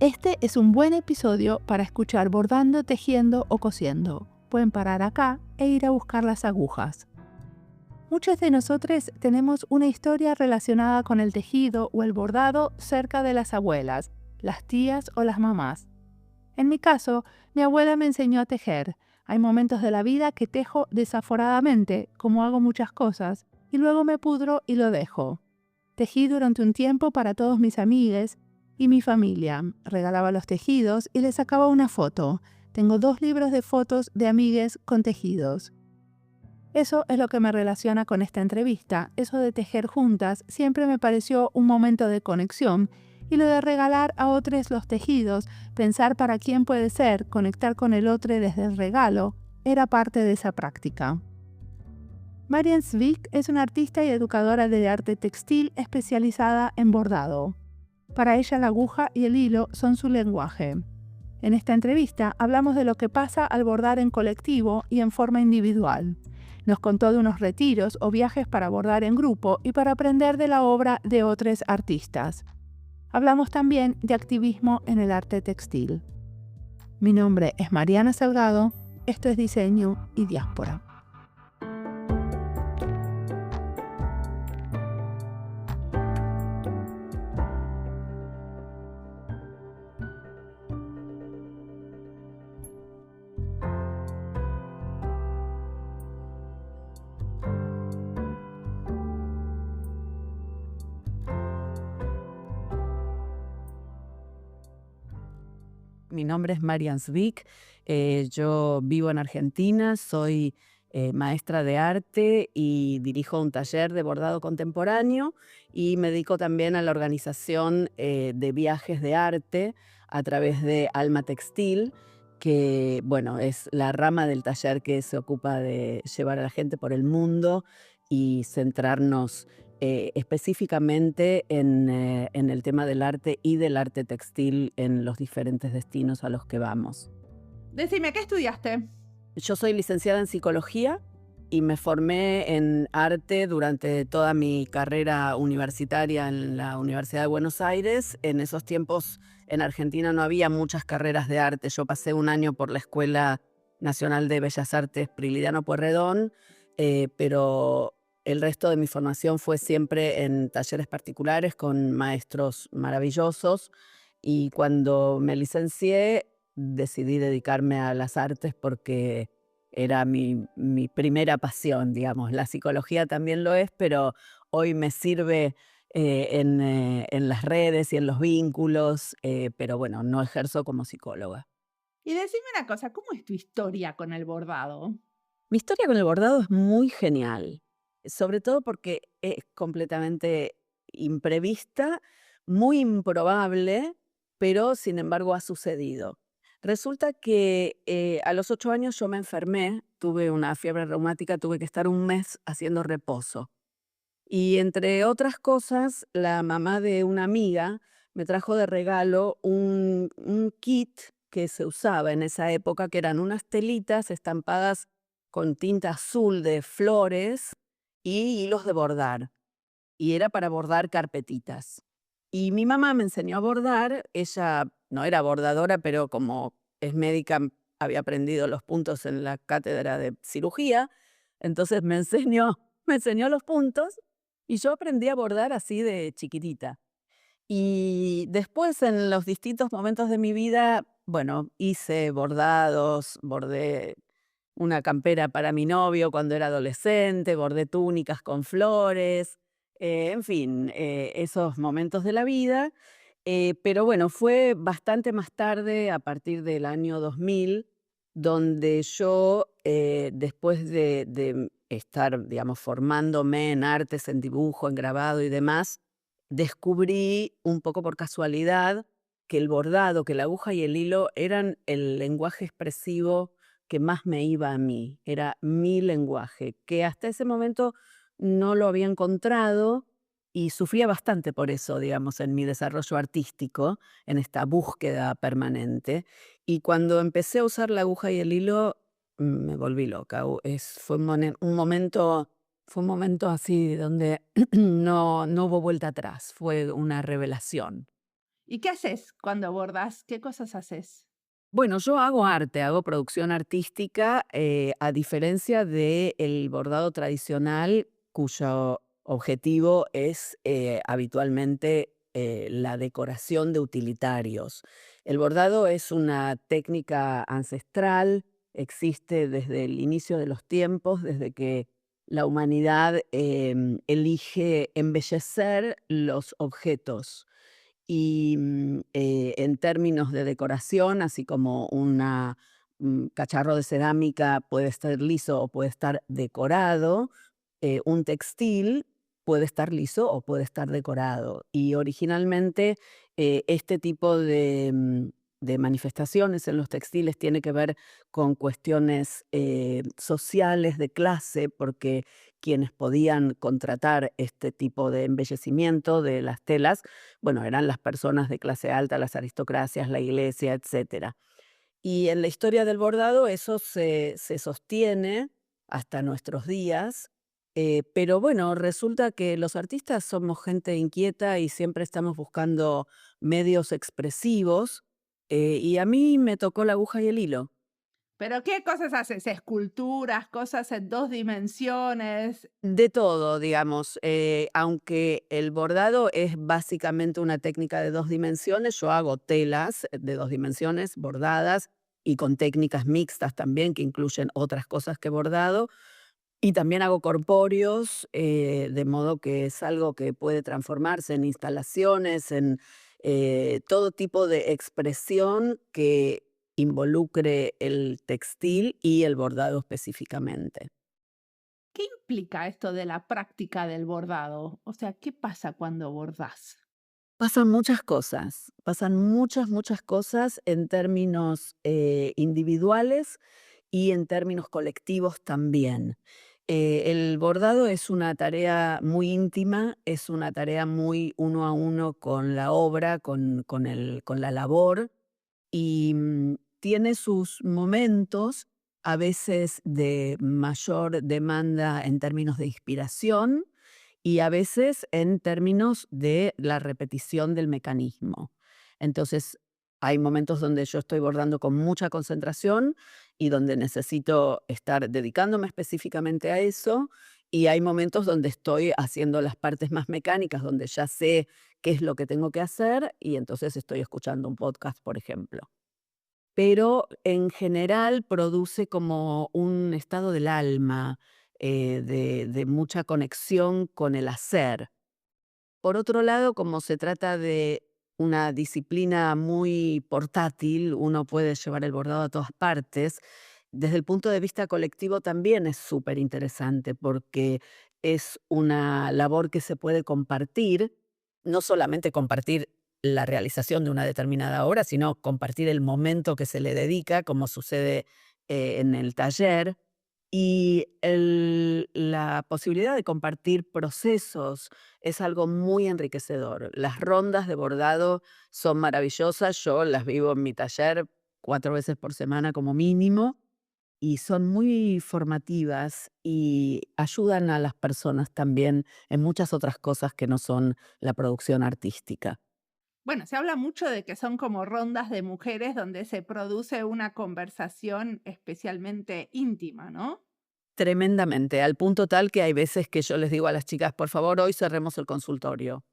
Este es un buen episodio para escuchar bordando, tejiendo o cosiendo. Pueden parar acá e ir a buscar las agujas. Muchos de nosotros tenemos una historia relacionada con el tejido o el bordado cerca de las abuelas, las tías o las mamás. En mi caso, mi abuela me enseñó a tejer. Hay momentos de la vida que tejo desaforadamente, como hago muchas cosas, y luego me pudro y lo dejo. Tejí durante un tiempo para todos mis amigues y mi familia. Regalaba los tejidos y les sacaba una foto. Tengo 2 libros de fotos de amigues con tejidos. Eso es lo que me relaciona con esta entrevista. Eso de tejer juntas siempre me pareció un momento de conexión, y lo de regalar a otros los tejidos, pensar para quién puede ser, conectar con el otro desde el regalo, era parte de esa práctica. Marian Svik es una artista y educadora de arte textil especializada en bordado. Para ella la aguja y el hilo son su lenguaje. En esta entrevista hablamos de lo que pasa al bordar en colectivo y en forma individual. Nos contó de unos retiros o viajes para bordar en grupo y para aprender de la obra de otros artistas. Hablamos también de activismo en el arte textil. Mi nombre es Mariana Salgado, esto es Diseño y Diáspora. Mi nombre es Marian Svik, yo vivo en Argentina, soy maestra de arte y dirijo un taller de bordado contemporáneo y me dedico también a la organización de viajes de arte a través de Alma Textil, que bueno, es la rama del taller que se ocupa de llevar a la gente por el mundo y centrarnos específicamente en el tema del arte y del arte textil en los diferentes destinos a los que vamos. Decime, ¿qué estudiaste? Yo soy licenciada en psicología y me formé en arte durante toda mi carrera universitaria en la Universidad de Buenos Aires. En esos tiempos en Argentina no había muchas carreras de arte. Yo pasé un año por la Escuela Nacional de Bellas Artes Prilidiano Pueyrredón, pero el resto de mi formación fue siempre en talleres particulares con maestros maravillosos, y cuando me licencié decidí dedicarme a las artes porque era mi primera pasión, digamos. La psicología también lo es, pero hoy me sirve en las redes y en los vínculos, pero bueno, no ejerzo como psicóloga. Y decime una cosa, ¿cómo es tu historia con el bordado? Mi historia con el bordado es muy genial, sobre todo porque es completamente imprevista, muy improbable, pero sin embargo ha sucedido. Resulta que a los 8 años yo me enfermé, tuve una fiebre reumática, tuve que estar un mes haciendo reposo. Y entre otras cosas, la mamá de una amiga me trajo de regalo un kit que se usaba en esa época, que eran unas telitas estampadas con tinta azul de flores y hilos de bordar. Y era para bordar carpetitas. Y mi mamá me enseñó a bordar. Ella no era bordadora, pero como es médica, había aprendido los puntos en la cátedra de cirugía. Entonces me enseñó los puntos y yo aprendí a bordar así de chiquitita. Y después, en los distintos momentos de mi vida, bueno, hice bordados, bordé una campera para mi novio cuando era adolescente, bordé túnicas con flores, en fin, esos momentos de la vida. Pero bueno, fue bastante más tarde, a partir del año 2000, donde yo, después de estar, digamos, formándome en artes, en dibujo, en grabado y demás, descubrí un poco por casualidad que el bordado, que la aguja y el hilo eran el lenguaje expresivo que más me iba a mí, era mi lenguaje, que hasta ese momento no lo había encontrado y sufría bastante por eso, digamos, en mi desarrollo artístico, en esta búsqueda permanente. Y cuando empecé a usar la aguja y el hilo, me volví loca. Fue fue un momento así donde no hubo vuelta atrás, fue una revelación. ¿Y qué haces cuando bordás? ¿Qué cosas haces? Bueno, yo hago arte, hago producción artística, a diferencia del bordado tradicional, cuyo objetivo es habitualmente la decoración de utilitarios. El bordado es una técnica ancestral, existe desde el inicio de los tiempos, desde que la humanidad elige embellecer los objetos y en términos de decoración, así como un cacharro de cerámica puede estar liso o puede estar decorado, un textil puede estar liso o puede estar decorado. Y originalmente este tipo de manifestaciones en los textiles tiene que ver con cuestiones sociales de clase, porque quienes podían contratar este tipo de embellecimiento de las telas, bueno, eran las personas de clase alta, las aristocracias, la iglesia, etcétera. Y en la historia del bordado eso se sostiene hasta nuestros días, pero bueno, resulta que los artistas somos gente inquieta y siempre estamos buscando medios expresivos, y a mí me tocó la aguja y el hilo. ¿Pero qué cosas haces? ¿Esculturas, cosas en 2 dimensiones? De todo, digamos, aunque el bordado es básicamente una técnica de 2 dimensiones, yo hago telas de 2 dimensiones bordadas y con técnicas mixtas también, que incluyen otras cosas que bordado, y también hago corpóreos, de modo que es algo que puede transformarse en instalaciones, en todo tipo de expresión que involucre el textil y el bordado específicamente. ¿Qué implica esto de la práctica del bordado? O sea, ¿qué pasa cuando bordás? Pasan muchas cosas, pasan muchas, muchas cosas en términos individuales y en términos colectivos también. El bordado es una tarea muy íntima, es una tarea muy uno a uno con la obra, con la labor, y tiene sus momentos, a veces de mayor demanda en términos de inspiración y a veces en términos de la repetición del mecanismo. Entonces, hay momentos donde yo estoy bordando con mucha concentración y donde necesito estar dedicándome específicamente a eso, y hay momentos donde estoy haciendo las partes más mecánicas, donde ya sé qué es lo que tengo que hacer y entonces estoy escuchando un podcast, por ejemplo. Pero en general produce como un estado del alma, de mucha conexión con el hacer. Por otro lado, como se trata de una disciplina muy portátil, uno puede llevar el bordado a todas partes. Desde el punto de vista colectivo también es súper interesante porque es una labor que se puede compartir, no solamente compartir la realización de una determinada obra, sino compartir el momento que se le dedica, como sucede en el taller, y la posibilidad de compartir procesos es algo muy enriquecedor. Las rondas de bordado son maravillosas, yo las vivo en mi taller 4 veces por semana como mínimo, y son muy formativas y ayudan a las personas también en muchas otras cosas que no son la producción artística. Bueno, se habla mucho de que son como rondas de mujeres donde se produce una conversación especialmente íntima, ¿no? Tremendamente, al punto tal que hay veces que yo les digo a las chicas: "Por favor, hoy cerremos el consultorio",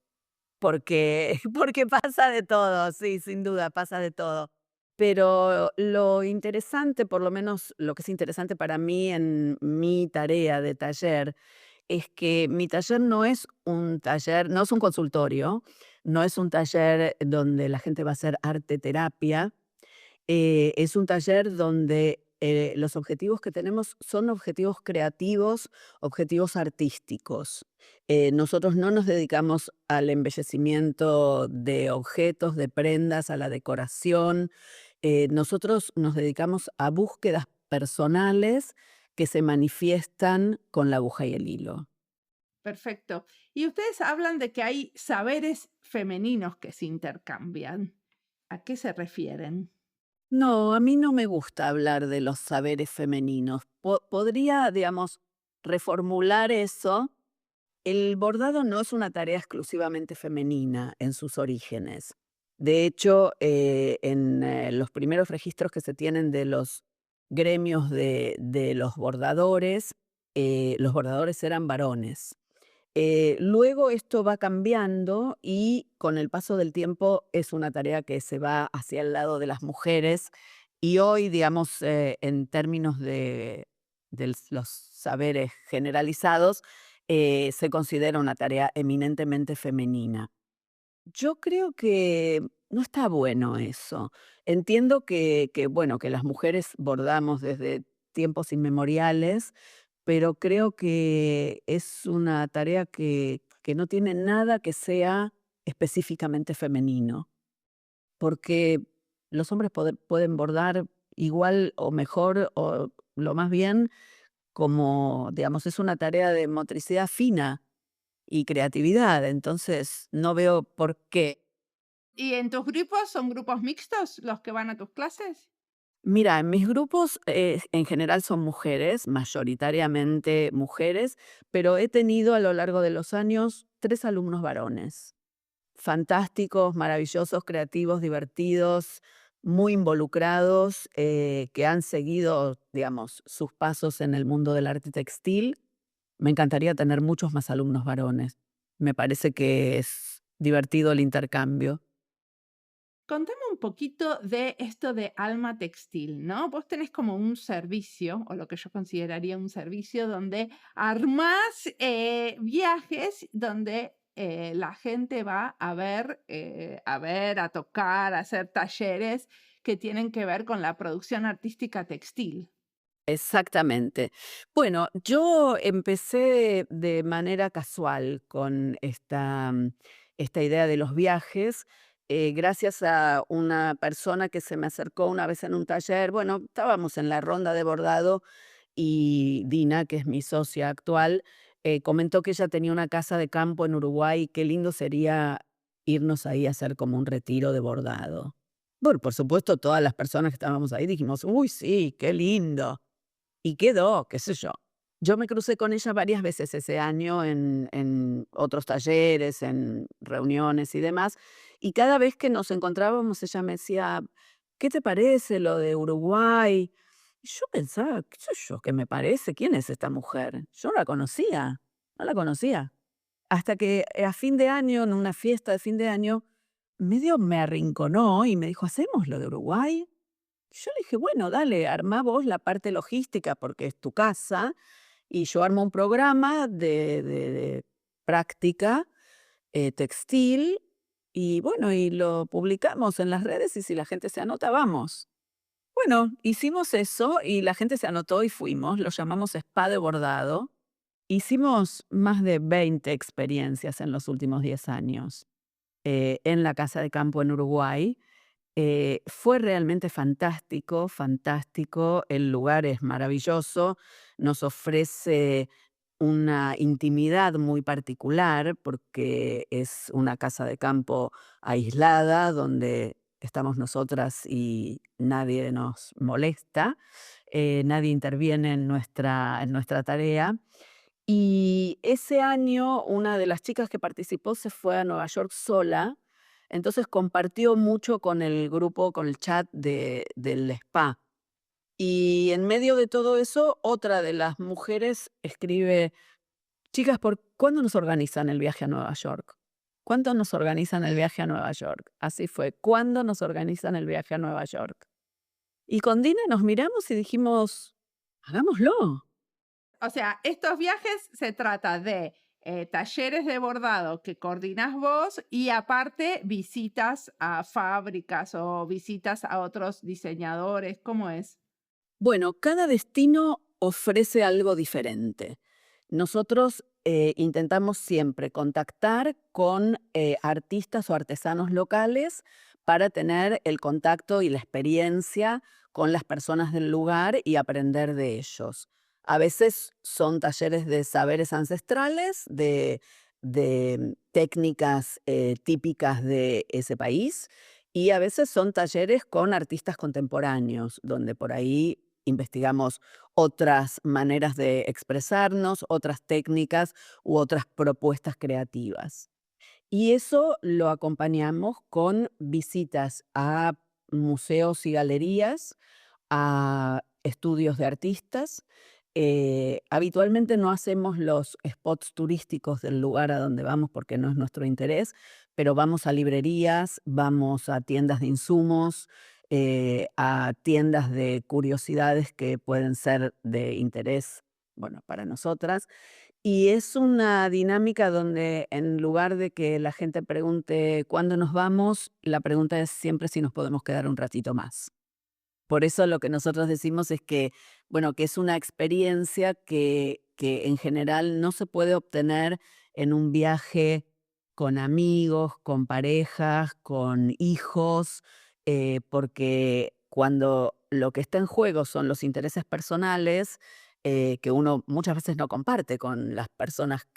porque porque pasa de todo, sí, sin duda, pasa de todo. Pero lo interesante, por lo menos lo que es interesante para mí en mi tarea de taller, es que mi taller no es un taller, no es un consultorio, no es un taller donde la gente va a hacer arte terapia, es un taller donde los objetivos que tenemos son objetivos creativos, objetivos artísticos. Nosotros no nos dedicamos al embellecimiento de objetos, de prendas, a la decoración. Nosotros nos dedicamos a búsquedas personales que se manifiestan con la aguja y el hilo. Perfecto. Y ustedes hablan de que hay saberes femeninos que se intercambian. ¿A qué se refieren? No, a mí no me gusta hablar de los saberes femeninos. Podría, digamos, reformular eso. El bordado no es una tarea exclusivamente femenina en sus orígenes. De hecho, en los primeros registros que se tienen de los gremios de los bordadores eran varones. Luego esto va cambiando y con el paso del tiempo es una tarea que se va hacia el lado de las mujeres y hoy, digamos, en términos de los saberes generalizados, se considera una tarea eminentemente femenina. Yo creo que no está bueno eso. Entiendo bueno, que las mujeres bordamos desde tiempos inmemoriales, pero creo que es una tarea que no tiene nada que sea específicamente femenino, porque los hombres pueden bordar igual o mejor o lo más bien como, digamos, es una tarea de motricidad fina y creatividad, entonces no veo por qué. ¿Y en tus grupos son grupos mixtos los que van a tus clases? Mira, en mis grupos en general son mujeres, mayoritariamente mujeres, pero he tenido a lo largo de los años 3 alumnos varones. Fantásticos, maravillosos, creativos, divertidos, muy involucrados, que han seguido, digamos, sus pasos en el mundo del arte textil. Me encantaría tener muchos más alumnos varones. Me parece que es divertido el intercambio. Contame un poquito de esto de Alma Textil, ¿no? Vos tenés como un servicio, o lo que yo consideraría un servicio, donde armás viajes donde la gente va a ver, a tocar, a hacer talleres que tienen que ver con la producción artística textil. Exactamente. Bueno, yo empecé de manera casual con esta idea de los viajes, gracias a una persona que se me acercó una vez en un taller. Bueno, estábamos en la ronda de bordado y Dina, que es mi socia actual, comentó que ella tenía una casa de campo en Uruguay y qué lindo sería irnos ahí a hacer como un retiro de bordado. Bueno, por supuesto, todas las personas que estábamos ahí dijimos, uy, sí, qué lindo. Y quedó, qué sé yo. Yo me crucé con ella varias veces ese año en otros talleres, en reuniones y demás, y cada vez que nos encontrábamos ella me decía: "¿Qué te parece lo de Uruguay?". Y yo pensaba: "¿Qué sé yo qué me parece? ¿Quién es esta mujer?". Yo no la conocía, no la conocía. Hasta que, a fin de año, en una fiesta de fin de año, medio me arrinconó y me dijo: "¿Hacemos lo de Uruguay?". Yo le dije: "Bueno, dale, armá vos la parte logística porque es tu casa, y yo armo un programa de práctica, textil, y bueno, y lo publicamos en las redes, y si la gente se anota, vamos". Bueno, hicimos eso, y la gente se anotó y fuimos, lo llamamos Spa de Bordado. Hicimos más de 20 experiencias en los últimos 10 años, en la casa de campo en Uruguay. Fue realmente fantástico, fantástico. El lugar es maravilloso, nos ofrece una intimidad muy particular porque es una casa de campo aislada donde estamos nosotras y nadie nos molesta, nadie interviene en nuestra tarea. Y ese año una de las chicas que participó se fue a Nueva York sola, entonces compartió mucho con el grupo, con el chat del spa. Y en medio de todo eso, otra de las mujeres escribe: "Chicas, ¿por cuándo nos organizan el viaje a Nueva York? ¿Cuándo nos organizan el viaje a Nueva York?". Así fue, ¿cuándo nos organizan el viaje a Nueva York? Y con Dina nos miramos y dijimos: "Hagámoslo". O sea, estos viajes se trata de talleres de bordado que coordinas vos y aparte visitas a fábricas o visitas a otros diseñadores. ¿Cómo es? Bueno, cada destino ofrece algo diferente. Nosotros intentamos siempre contactar con artistas o artesanos locales para tener el contacto y la experiencia con las personas del lugar y aprender de ellos. A veces son talleres de saberes ancestrales, de técnicas típicas de ese país, y a veces son talleres con artistas contemporáneos, donde por ahí investigamos otras maneras de expresarnos, otras técnicas u otras propuestas creativas. Y eso lo acompañamos con visitas a museos y galerías, a estudios de artistas. Habitualmente no hacemos los spots turísticos del lugar a donde vamos porque no es nuestro interés, pero vamos a librerías, vamos a tiendas de insumos, a tiendas de curiosidades que pueden ser de interés, bueno, para nosotras. Y es una dinámica donde en lugar de que la gente pregunte cuándo nos vamos, la pregunta es siempre si nos podemos quedar un ratito más. Por eso lo que nosotros decimos es que, bueno, que es una experiencia que en general no se puede obtener en un viaje con amigos, con parejas, con hijos, porque cuando lo que está en juego son los intereses personales, que uno muchas veces no comparte con las personas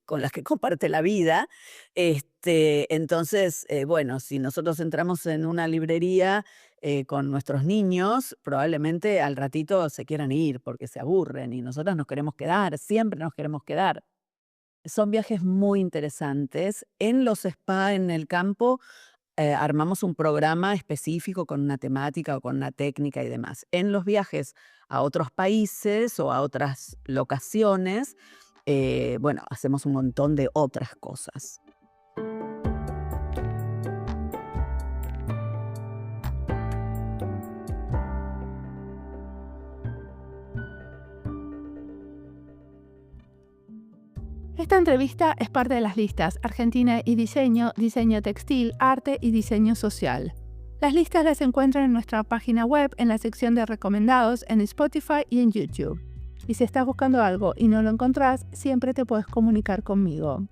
con las que comparte la vida, entonces, bueno, si nosotros entramos en una librería con nuestros niños, probablemente al ratito se quieran ir porque se aburren y nosotros nos queremos quedar, siempre nos queremos quedar. Son viajes muy interesantes. En los spa en el campo armamos un programa específico con una temática o con una técnica y demás. En los viajes a otros países o a otras locaciones, bueno, hacemos un montón de otras cosas. Esta entrevista es parte de las listas Argentina y Diseño, Diseño Textil, Arte y Diseño Social. Las listas las encuentran en nuestra página web en la sección de recomendados en Spotify y en YouTube. Y si estás buscando algo y no lo encontrás, siempre te puedes comunicar conmigo.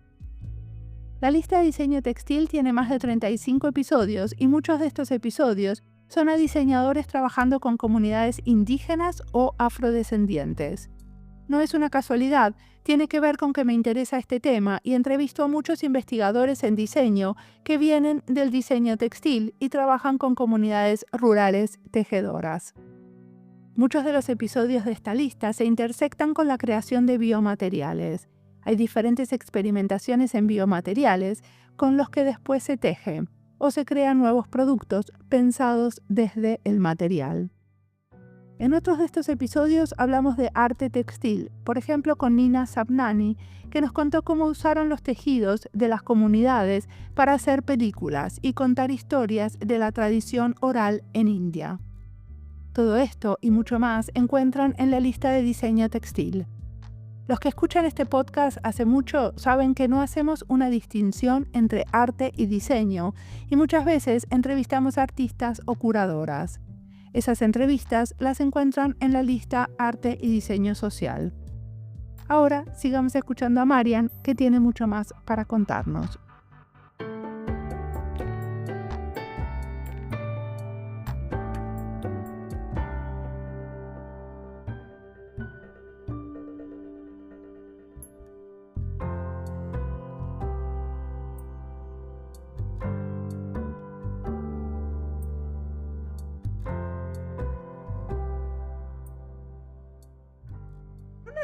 La lista de diseño textil tiene más de 35 episodios y muchos de estos episodios son a diseñadores trabajando con comunidades indígenas o afrodescendientes. No es una casualidad, tiene que ver con que me interesa este tema y entrevisto a muchos investigadores en diseño que vienen del diseño textil y trabajan con comunidades rurales tejedoras. Muchos de los episodios de esta lista se intersectan con la creación de biomateriales. Hay diferentes experimentaciones en biomateriales con los que después se tejen o se crean nuevos productos pensados desde el material. En otros de estos episodios hablamos de arte textil, por ejemplo con Nina Sabnani, que nos contó cómo usaron los tejidos de las comunidades para hacer películas y contar historias de la tradición oral en India. Todo esto y mucho más encuentran en la lista de diseño textil. Los que escuchan este podcast hace mucho saben que no hacemos una distinción entre arte y diseño y muchas veces entrevistamos a artistas o curadoras. Esas entrevistas las encuentran en la lista Arte y Diseño Social. Ahora sigamos escuchando a Marian, que tiene mucho más para contarnos.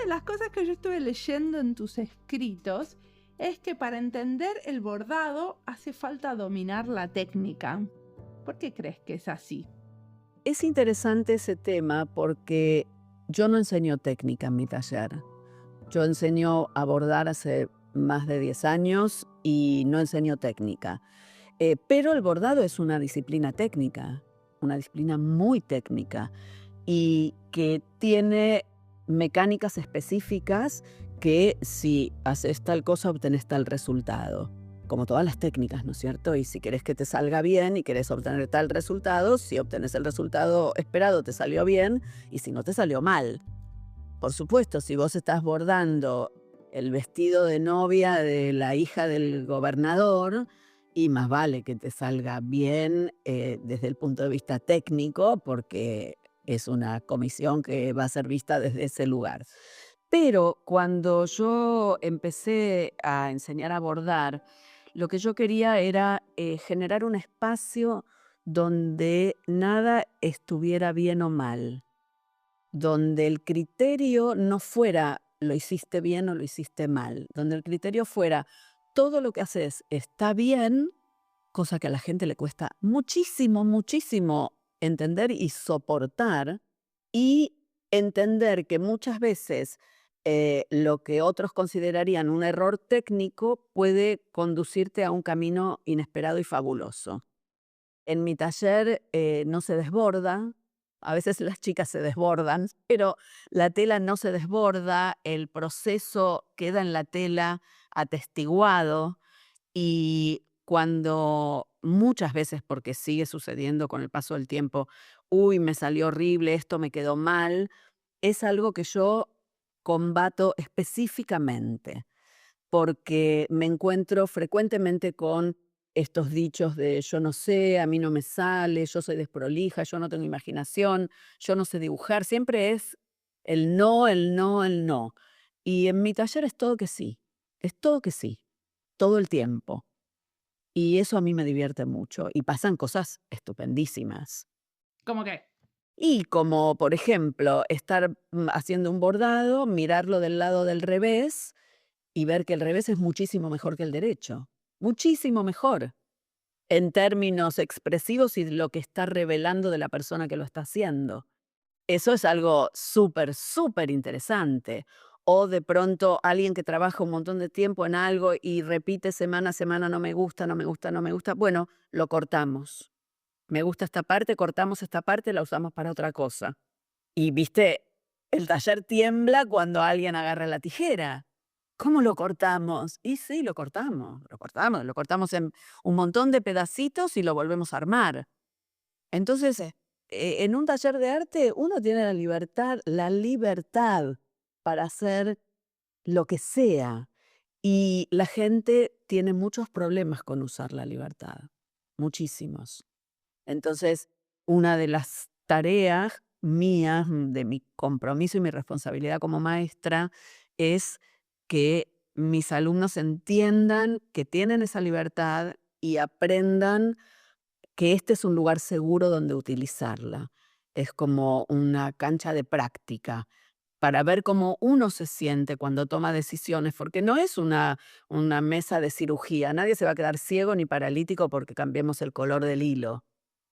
De las cosas que yo estuve leyendo en tus escritos es que para entender el bordado hace falta dominar la técnica. ¿Por qué crees que es así? Es interesante ese tema porque yo no enseño técnica en mi taller. Yo enseño a bordar hace más de 10 años y no enseño técnica. Pero el bordado es una disciplina técnica, una disciplina muy técnica y que tiene mecánicas específicas que si haces tal cosa obtenés tal resultado, como todas las técnicas, ¿no es cierto? Y si querés que te salga bien y querés obtener tal resultado, si obtenés el resultado esperado te salió bien y si no te salió mal. Por supuesto, si vos estás bordando el vestido de novia de la hija del gobernador, y más vale que te salga bien desde el punto de vista técnico, porque es una comisión que va a ser vista desde ese lugar. Pero cuando yo empecé a enseñar a bordar, lo que yo quería era generar un espacio donde nada estuviera bien o mal, donde el criterio no fuera lo hiciste bien o lo hiciste mal, donde el criterio fuera todo lo que haces está bien, cosa que a la gente le cuesta muchísimo, muchísimo entender y soportar, y entender que muchas veces lo que otros considerarían un error técnico puede conducirte a un camino inesperado y fabuloso. En mi taller no se desborda, a veces las chicas se desbordan, pero la tela no se desborda, el proceso queda en la tela atestiguado, y cuando muchas veces, porque sigue sucediendo con el paso del tiempo, uy, me salió horrible, esto me quedó mal, es algo que yo combato específicamente, porque me encuentro frecuentemente con estos dichos de yo no sé, a mí no me sale, yo soy desprolija, yo no tengo imaginación, yo no sé dibujar, siempre es el no, el no, el no. Y en mi taller es todo que sí, todo el tiempo. Y eso a mí me divierte mucho y pasan cosas estupendísimas. ¿Cómo que? Y como, por ejemplo, estar haciendo un bordado, mirarlo del lado del revés y ver que el revés es muchísimo mejor que el derecho. Muchísimo mejor en términos expresivos y lo que está revelando de la persona que lo está haciendo. Eso es algo súper, súper interesante. O de pronto alguien que trabaja un montón de tiempo en algo y repite semana a semana, no me gusta, no me gusta, no me gusta. Bueno, lo cortamos. Me gusta esta parte, cortamos esta parte, la usamos para otra cosa. Y viste, el taller tiembla cuando alguien agarra la tijera. ¿Cómo lo cortamos? Y sí, lo cortamos en un montón de pedacitos y lo volvemos a armar. Entonces, en un taller de arte uno tiene la libertad para hacer lo que sea. Y la gente tiene muchos problemas con usar la libertad, muchísimos. Entonces, una de las tareas mías, de mi compromiso y mi responsabilidad como maestra, es que mis alumnos entiendan que tienen esa libertad y aprendan que este es un lugar seguro donde utilizarla. Es como una cancha de práctica para ver cómo uno se siente cuando toma decisiones, porque no es una mesa de cirugía. Nadie se va a quedar ciego ni paralítico porque cambiemos el color del hilo.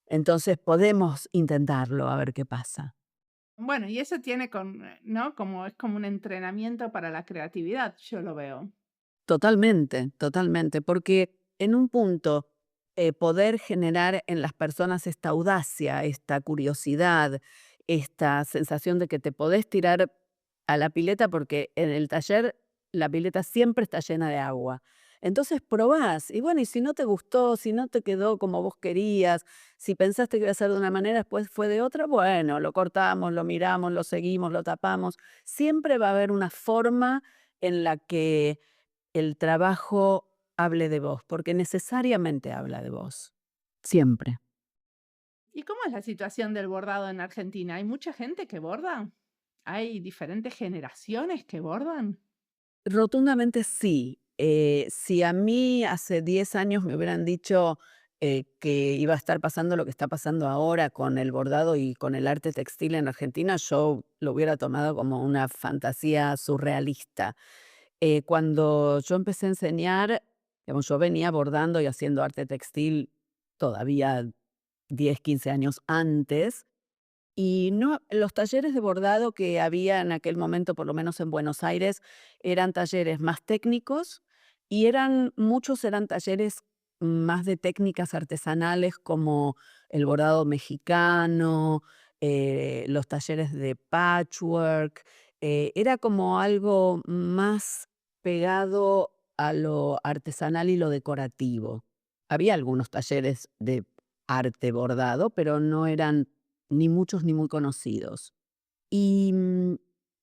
Entonces podemos intentarlo a ver qué pasa. Bueno, y eso tiene ¿no? Como es como un entrenamiento para la creatividad, yo lo veo. Totalmente, totalmente, porque en un punto poder generar en las personas esta audacia, esta curiosidad, esta sensación de que te podés tirar a la pileta, porque en el taller la pileta siempre está llena de agua. Entonces probás, y bueno, y si no te gustó, si no te quedó como vos querías, si pensaste que iba a ser de una manera, después fue de otra, bueno, lo cortamos, lo miramos, lo seguimos, lo tapamos. Siempre va a haber una forma en la que el trabajo hable de vos, porque necesariamente habla de vos, siempre. ¿Y cómo es la situación del bordado en Argentina? ¿Hay mucha gente que borda? ¿Hay diferentes generaciones que bordan? Rotundamente sí. Si a mí hace 10 años me hubieran dicho que iba a estar pasando lo que está pasando ahora con el bordado y con el arte textil en Argentina, yo lo hubiera tomado como una fantasía surrealista. Cuando yo empecé a enseñar, digamos, yo venía bordando y haciendo arte textil todavía 10, 15 años antes. Y no, los talleres de bordado que había en aquel momento, por lo menos en Buenos Aires, eran talleres más técnicos y muchos eran talleres más de técnicas artesanales como el bordado mexicano, los talleres de patchwork. Era como algo más pegado a lo artesanal y lo decorativo. Había algunos talleres de arte bordado, pero no eran ni muchos ni muy conocidos. Y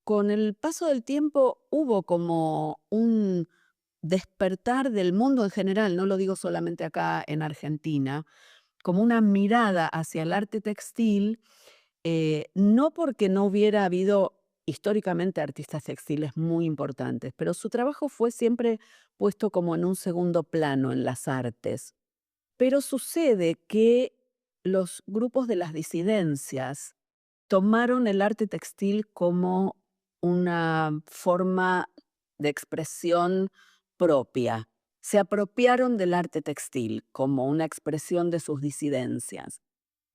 con el paso del tiempo hubo como un despertar del mundo en general, no lo digo solamente acá en Argentina, como una mirada hacia el arte textil, no porque no hubiera habido históricamente artistas textiles muy importantes, pero su trabajo fue siempre puesto como en un segundo plano en las artes. Pero sucede que los grupos de las disidencias tomaron el arte textil como una forma de expresión propia. se apropiaron del arte textil como una expresión de sus disidencias.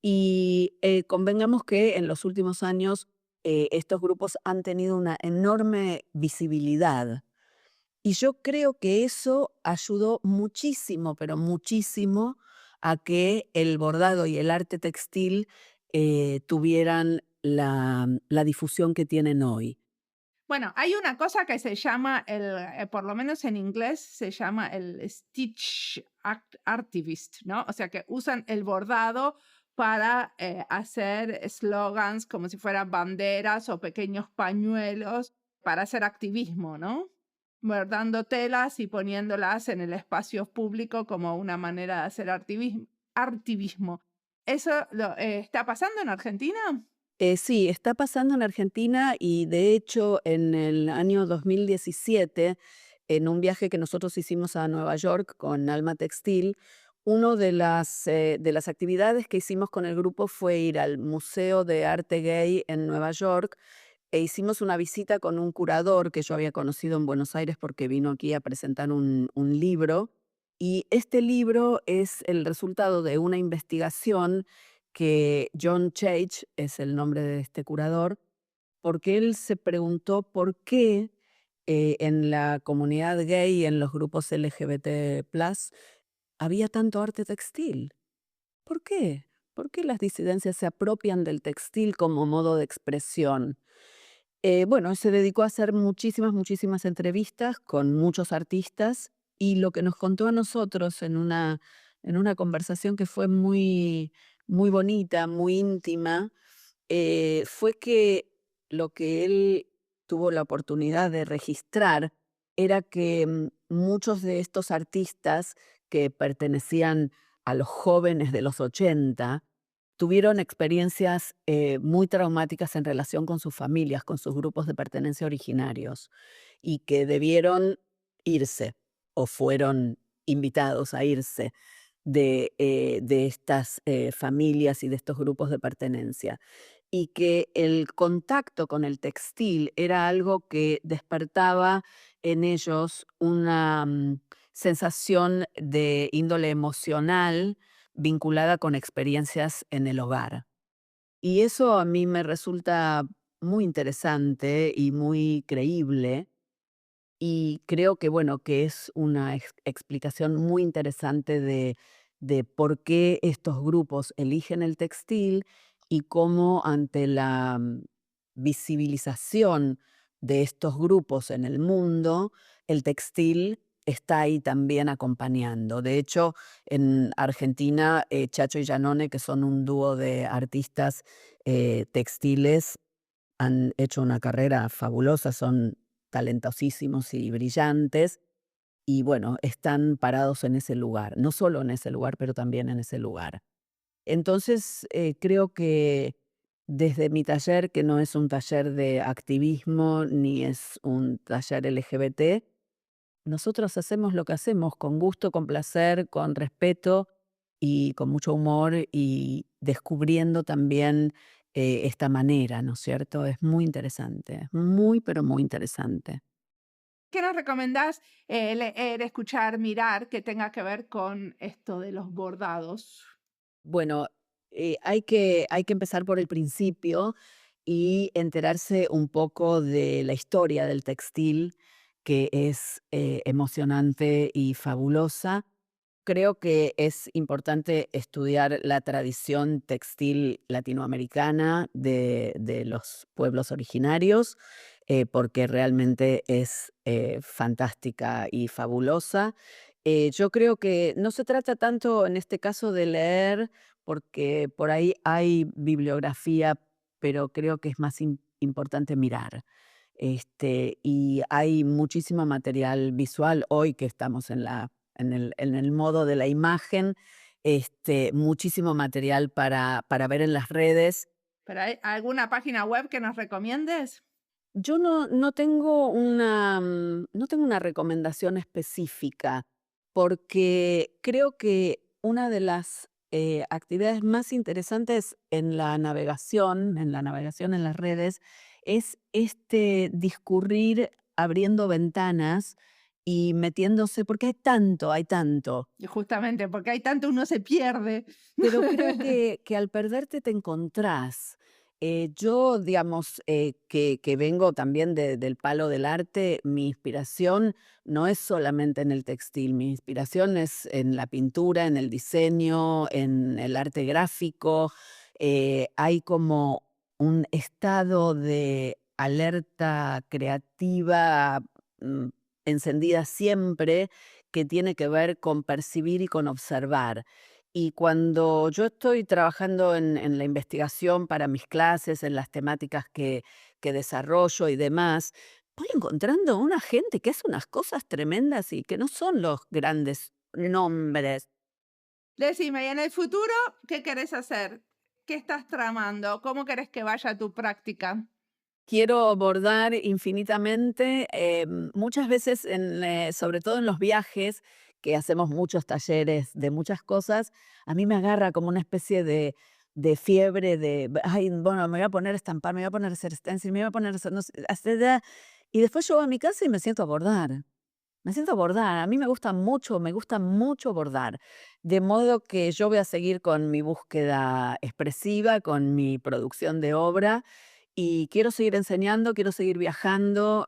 Y convengamos que en los últimos años estos grupos han tenido una enorme visibilidad. Y yo creo que eso ayudó muchísimo, pero muchísimo, a que el bordado y el arte textil tuvieran la difusión que tienen hoy. Bueno, hay una cosa que se llama por lo menos en inglés, se llama el stitch artivist, ¿no? O sea, que usan el bordado para hacer slogans como si fueran banderas o pequeños pañuelos para hacer activismo, ¿no? Bordando telas y poniéndolas en el espacio público como una manera de hacer activismo. ¿Eso está pasando en Argentina? Sí, está pasando en Argentina y de hecho en el año 2017, en un viaje que nosotros hicimos a Nueva York con Alma Textil, una de las actividades que hicimos con el grupo fue ir al Museo de Arte Gay en Nueva York e hicimos una visita con un curador que yo había conocido en Buenos Aires porque vino aquí a presentar un libro. Y este libro es el resultado de una investigación que John Chage es el nombre de este curador, porque él se preguntó por qué en la comunidad gay y en los grupos LGBT+, había tanto arte textil. ¿Por qué? ¿Por qué las disidencias se apropian del textil como modo de expresión? Bueno, se dedicó a hacer muchísimas, muchísimas entrevistas con muchos artistas y lo que nos contó a nosotros en una conversación que fue muy, muy bonita, muy íntima, fue que lo que él tuvo la oportunidad de registrar era que muchos de estos artistas que pertenecían a los jóvenes de los 80 tuvieron experiencias muy traumáticas en relación con sus familias, con sus grupos de pertenencia originarios, y que debieron irse o fueron invitados a irse de estas familias y de estos grupos de pertenencia. Y que el contacto con el textil era algo que despertaba en ellos una sensación de índole emocional vinculada con experiencias en el hogar. Y eso a mí me resulta muy interesante y muy creíble y creo que, bueno, que es una explicación muy interesante de por qué estos grupos eligen el textil y cómo ante la visibilización de estos grupos en el mundo, el textil está ahí también acompañando. De hecho, en Argentina, Chacho y Janone, que son un dúo de artistas textiles, han hecho una carrera fabulosa, son talentosísimos y brillantes, y bueno, están parados en ese lugar, no solo en ese lugar, pero también en ese lugar. Entonces, creo que desde mi taller, que no es un taller de activismo ni es un taller LGBT, nosotros hacemos lo que hacemos con gusto, con placer, con respeto y con mucho humor y descubriendo también esta manera, ¿no es cierto? Es muy interesante, muy, pero muy interesante. ¿Qué nos recomendás leer, escuchar, mirar que tenga que ver con esto de los bordados? Bueno, hay que empezar por el principio y enterarse un poco de la historia del textil, que es emocionante y fabulosa. Creo que es importante estudiar la tradición textil latinoamericana de los pueblos originarios, porque realmente es fantástica y fabulosa. Yo creo que no se trata tanto en este caso de leer, porque por ahí hay bibliografía, pero creo que es más importante mirar. Y hay muchísimo material visual hoy que estamos en el modo de la imagen, muchísimo material para ver en las redes. ¿Pero hay alguna página web que nos recomiendes? Yo no tengo una recomendación específica, porque creo que una de las actividades más interesantes en la navegación en las redes, es este discurrir abriendo ventanas y metiéndose, porque hay tanto. Y justamente porque hay tanto uno se pierde. Pero creo que al perderte te encontrás. Yo, digamos, que vengo también del palo del arte, mi inspiración no es solamente en el textil, mi inspiración es en la pintura, en el diseño, en el arte gráfico. Hay como un estado de alerta creativa mm, encendida siempre que tiene que ver con percibir y con observar. Y cuando yo estoy trabajando en la investigación para mis clases, en las temáticas que desarrollo y demás, voy encontrando una gente que hace unas cosas tremendas y que no son los grandes nombres. Decime, ¿y en el futuro qué querés hacer? ¿Qué estás tramando? ¿Cómo querés que vaya tu práctica? Quiero bordar infinitamente, muchas veces, sobre todo en los viajes, que hacemos muchos talleres de muchas cosas, a mí me agarra como una especie de fiebre de, ay, bueno, me voy a poner a estampar, me voy a poner a hacer stencil, me voy a poner a hacer, no sé, y después llego a mi casa y me siento a bordar. Me siento a bordar, a mí me gusta mucho bordar, de modo que yo voy a seguir con mi búsqueda expresiva, con mi producción de obra y quiero seguir enseñando, quiero seguir viajando.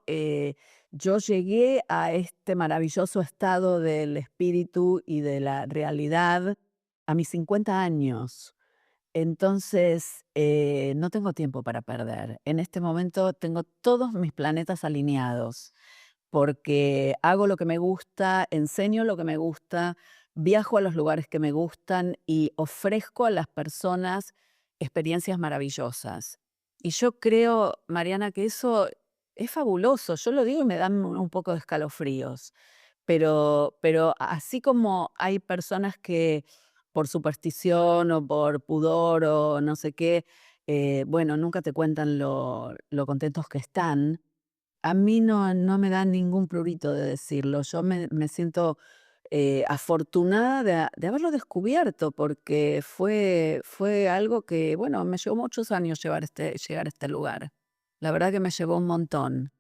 Yo llegué a este maravilloso estado del espíritu y de la realidad a mis 50 años. Entonces, no tengo tiempo para perder. En este momento tengo todos mis planetas alineados porque hago lo que me gusta, enseño lo que me gusta, viajo a los lugares que me gustan y ofrezco a las personas experiencias maravillosas. Y yo creo, Mariana, que eso es fabuloso. Yo lo digo y me dan un poco de escalofríos. Pero así como hay personas que por superstición o por pudor o no sé qué, bueno, nunca te cuentan lo contentos que están. A mí no me da ningún prurito de decirlo. Yo me siento, afortunada de haberlo descubierto, porque fue algo que, bueno, me llevó muchos años llegar a este lugar. La verdad que me llevó un montón,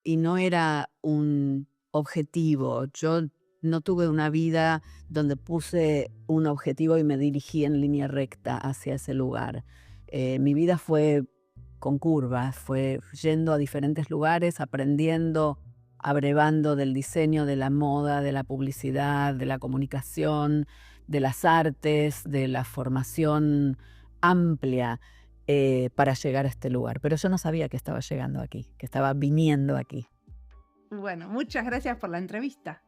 y no era un objetivo. Yo no tuve una vida donde puse un objetivo y me dirigí en línea recta hacia ese lugar. Mi vida fue con curvas, fue yendo a diferentes lugares, aprendiendo, abrevando del diseño, de la moda, de la publicidad, de la comunicación, de las artes, de la formación amplia para llegar a este lugar. Pero yo no sabía que estaba llegando aquí, que estaba viniendo aquí. Bueno, muchas gracias por la entrevista.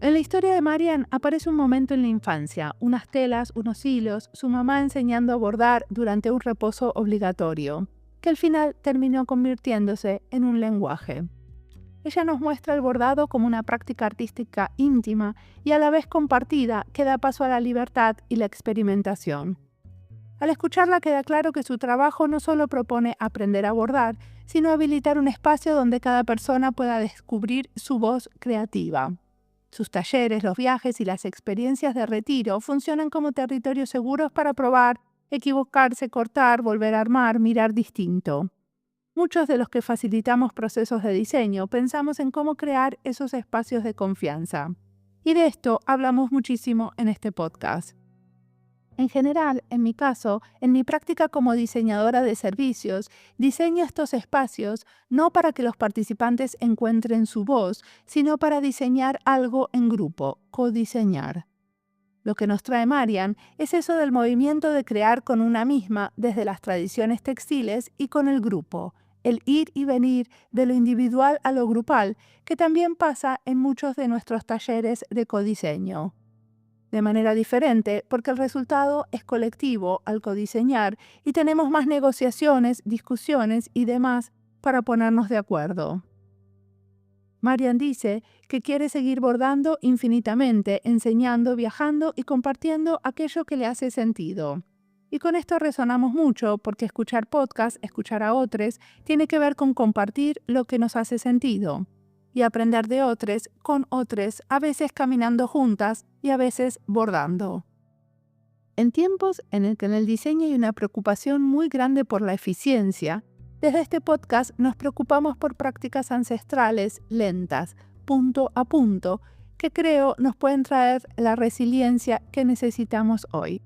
En la historia de Marian aparece un momento en la infancia, unas telas, unos hilos, su mamá enseñando a bordar durante un reposo obligatorio, que al final terminó convirtiéndose en un lenguaje. Ella nos muestra el bordado como una práctica artística íntima y a la vez compartida que da paso a la libertad y la experimentación. Al escucharla queda claro que su trabajo no solo propone aprender a bordar, sino habilitar un espacio donde cada persona pueda descubrir su voz creativa. Sus talleres, los viajes y las experiencias de retiro funcionan como territorios seguros para probar, equivocarse, cortar, volver a armar, mirar distinto. Muchos de los que facilitamos procesos de diseño pensamos en cómo crear esos espacios de confianza. Y de esto hablamos muchísimo en este podcast. En general, en mi caso, en mi práctica como diseñadora de servicios, diseño estos espacios no para que los participantes encuentren su voz, sino para diseñar algo en grupo, codiseñar. Lo que nos trae Marian es eso del movimiento de crear con una misma desde las tradiciones textiles y con el grupo, el ir y venir de lo individual a lo grupal, que también pasa en muchos de nuestros talleres de codiseño. De manera diferente, porque el resultado es colectivo al codiseñar y tenemos más negociaciones, discusiones y demás para ponernos de acuerdo. Marian dice que quiere seguir bordando infinitamente, enseñando, viajando y compartiendo aquello que le hace sentido. Y con esto resonamos mucho porque escuchar podcast, escuchar a otros, tiene que ver con compartir lo que nos hace sentido. y aprender de otros, con otros, a veces caminando juntas y a veces bordando. En tiempos en el que en el diseño hay una preocupación muy grande por la eficiencia, desde este podcast nos preocupamos por prácticas ancestrales, lentas, punto a punto, que creo nos pueden traer la resiliencia que necesitamos hoy.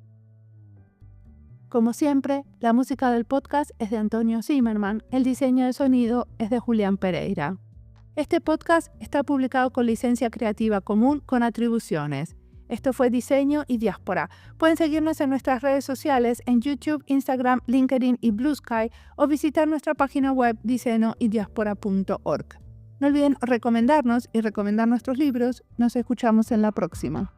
Como siempre, la música del podcast es de Antonio Zimmerman, el diseño de sonido es de Julián Pereira. Este podcast está publicado con licencia creativa común con atribuciones. Esto fue Diseño y Diáspora. Pueden seguirnos en nuestras redes sociales en YouTube, Instagram, LinkedIn y Blue Sky o visitar nuestra página web diseñoydiaspora.org. No olviden recomendarnos y recomendar nuestros libros. Nos escuchamos en la próxima.